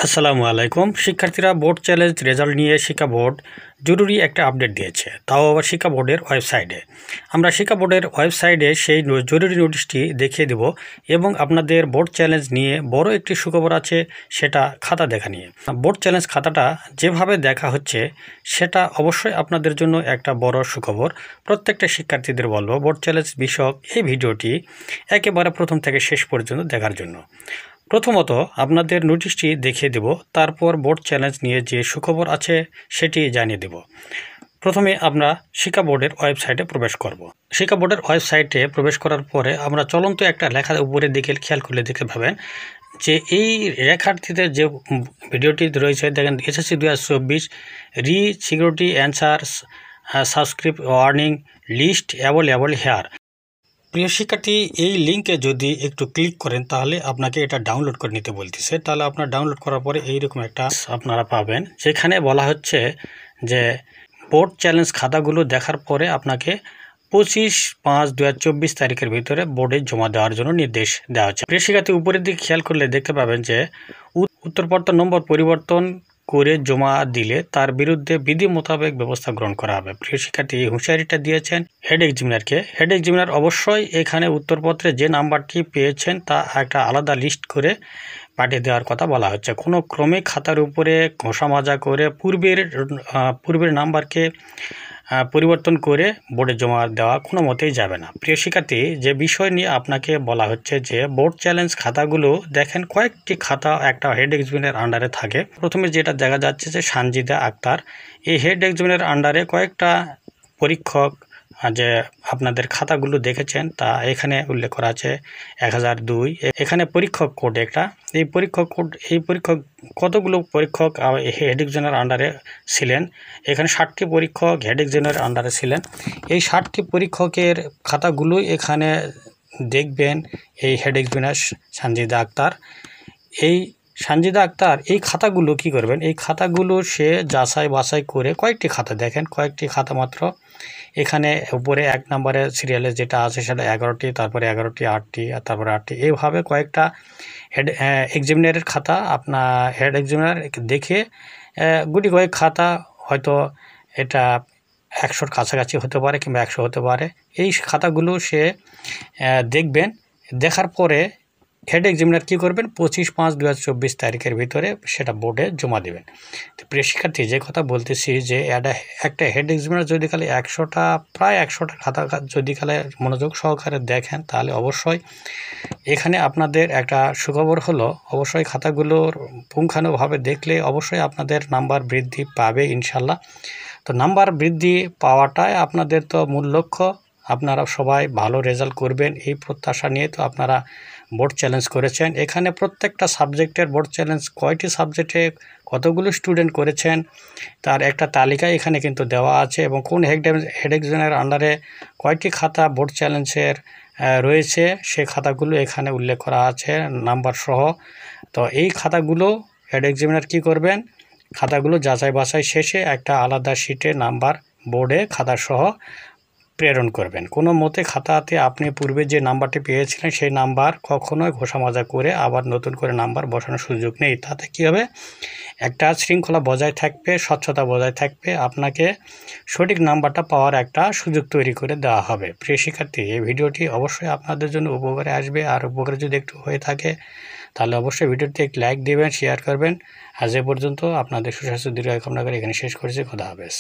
আসসালামু আলাইকুম। শিক্ষার্থীরা বোর্ড চ্যালেঞ্জ রেজাল্ট নিয়ে শিক্ষা বোর্ড জরুরি একটা আপডেট দিয়েছে, তাও আবার শিক্ষা বোর্ডের ওয়েবসাইটে। আমরা শিক্ষা বোর্ডের ওয়েবসাইটে সেই জরুরি নোটিশটি দেখিয়ে দেব এবং আপনাদের বোর্ড চ্যালেঞ্জ নিয়ে বড় একটি সুখবর আছে, সেটা খাতা দেখা নিয়ে। বোর্ড চ্যালেঞ্জ খাতাটা যেভাবে দেখা হচ্ছে সেটা অবশ্যই আপনাদের জন্য একটা বড় সুখবর। প্রত্যেকটা শিক্ষার্থীদের বলবো বোর্ড চ্যালেঞ্জ বিষয়ক এই ভিডিওটি একেবারে প্রথম থেকে শেষ পর্যন্ত দেখার জন্য। প্রথমত আপনাদের নোটিশটি দেখিয়ে দেব, তারপর বোর্ড চ্যালেঞ্জ নিয়ে যে সুখবর আছে সেটি জানিয়ে দেব। প্রথমে আমরা শিক্ষা বোর্ডের ওয়েবসাইটে প্রবেশ করব। শিক্ষা বোর্ডের ওয়েবসাইটে প্রবেশ করার পরে আমরা চলন্ত একটা লেখা উপরের দিকে খেয়াল করলে দেখতে পাবেন যে এই রেখাটিতে যে ভিডিওটি রয়েছে, দেখেন SSC 2024 re security answers subscript warning list available here. প্রিয় শিক্ষার্থী, এই লিঙ্কে যদি একটু ক্লিক করেন তাহলে আপনাকে এটা ডাউনলোড করে নিতে বলতেছে। তাহলে আপনার ডাউনলোড করার পরে এইরকম একটা আপনারা পাবেন, যেখানে বলা হচ্ছে যে বোর্ড চ্যালেঞ্জ খাতাগুলো দেখার পরে আপনাকে 25/5/2024 তারিখের ভিতরে বোর্ডে জমা দেওয়ার জন্য নির্দেশ দেওয়া হচ্ছে। প্রিয় শিক্ষার্থী, উপরের দিকে খেয়াল করলে দেখতে পাবেন যে উত্তরপত্র নম্বর পরিবর্তন করে জমা দিলে তার বিরুদ্ধে বিধি মোতাবেক ব্যবস্থা গ্রহণ করা হবে। প্রিয় শিক্ষার্থী, এই হুঁশিয়ারিটা দিয়েছেন হেড এক্সামিনারকে। হেড এক্সামিনার অবশ্যই এখানে উত্তরপত্রে যে নাম্বারটি পেয়েছেন তা একটা আলাদা লিস্ট করে পাঠিয়ে দেওয়ার কথা বলা হচ্ছে। কোনো ক্রমে খাতার উপরে ঘষা মাজা করে পূর্বের নাম্বারকে পরিবর্তন করে বোর্ডে জমা দেওয়া কোনো মতেই যাবে না। প্রিয় শিক্ষার্থী, যে বিষয় নিয়ে আপনাকে বলা হচ্ছে যে বোর্ড চ্যালেঞ্জ খাতাগুলো দেখেন কয়েকটি খাতা একটা হেড এক্সামিনার আন্ডারে থাকে। প্রথমে যেটা দেখা যাচ্ছে যে সানজিদা আক্তার, এই হেড এক্সামিনার আন্ডারে কয়েকটা পরীক্ষক যে আপনাদের খাতাগুলো দেখেছেন তা এখানে উল্লেখ করা আছে 1002। এখানে পরীক্ষক কোড একটা, এই পরীক্ষক কতগুলো পরীক্ষক হেড এক্সামিনার আন্ডারে ছিলেন। এখানে 60টি পরীক্ষক হেড এক্সামিনার আন্ডারে ছিলেন। এই 60টি পরীক্ষকের খাতাগুলোই এখানে দেখবেন এই হেড এক্সামিনার সানজিদা আক্তার। এই সানজিদা আক্তার এই খাতাগুলো কি করবেন, এই খাতাগুলো সে যাচাই বাছাই করে কয়েকটি খাতা দেখেন, কয়েকটি খাতা মাত্র। এখানে উপরে 1 নম্বরের সিরিয়ালে যেটা আছে সেটা 11টি, তারপরে 11টি, 8টি, আর তারপরে 8টি, এইভাবে কয়েকটা হেড এক্সামিনারের খাতা আপনার হেড এক্সামিনার দেখে গুটি কয়েক খাতা, হয়তো এটা 100-র কাছাকাছি হতে পারে কিংবা 100 হতে পারে। এই খাতাগুলো সে দেখবেন, দেখার পরে হেড এক্সামিনার কী করবেন 25/5/2024 তারিখের ভিতরে সেটা বোর্ডে জমা দেবেন। তো প্রিয় শিক্ষার্থী, যে কথা বলতেছি যে একটা হেড এক্সামিনার যদি খালি 100টা প্রায় 100টা খাতা যদি খালি মনোযোগ সহকারে দেখেন তাহলে অবশ্যই এখানে আপনাদের একটা সুখবর হলো, অবশ্যই খাতাগুলোর পুঙ্খানুভাবে দেখলে অবশ্যই আপনাদের নাম্বার বৃদ্ধি পাবে ইনশাল্লাহ। তো নাম্বার বৃদ্ধি পাওয়াটাই আপনাদের তো মূল লক্ষ্য। আপনারা সবাই ভালো রেজাল্ট করবেন এই প্রত্যাশা নিয়ে তো আপনারা বোর্ড চ্যালেঞ্জ করেছেন। এখানে প্রত্যেকটা সাবজেক্টের বোর্ড চ্যালেঞ্জ কয়টি সাবজেক্টে কতগুলো স্টুডেন্ট করেছেন তার একটা তালিকা এখানে কিন্তু দেওয়া আছে, এবং কোন হেড এক্সামিনার আন্ডারে কয়টি খাতা বোর্ড চ্যালেঞ্জের রয়েছে সে খাতাগুলো এখানে উল্লেখ করা আছে নাম্বার সহ। তো এই খাতাগুলো হেড এক্সামিনার কী করবেন, খাতাগুলো যাচাই বাছাই শেষে একটা আলাদা শিটে নাম্বার বোর্ডে খাতা সহ প্রেরণ করবেন। কোনো মতে খাতাতে আপনি পূর্বে যে নাম্বারটি পেয়েছিলেন সেই নাম্বার কখনোই ঘষামাজা করে আবার নতুন করে নাম্বার বসানোর সুযোগ নেই। তাতে কী হবে, একটা শৃঙ্খলা বজায় থাকবে, স্বচ্ছতা বজায় থাকবে, আপনাকে সঠিক নাম্বারটা পাওয়ার একটা সুযোগ তৈরি করে দেওয়া হবে। প্রিয় শিক্ষার্থী, এই ভিডিওটি অবশ্যই আপনাদের জন্য উপকারে আসবে, আর উপকারে যদি একটু হয়ে থাকে তাহলে অবশ্যই ভিডিওতে একটি লাইক দেবেন, শেয়ার করবেন। আজ এ পর্যন্ত আপনাদের সুস্বাস্থ্য দীর্ঘায়ু কামনা করে এখানে শেষ করেছি। খোদা হাফেজ।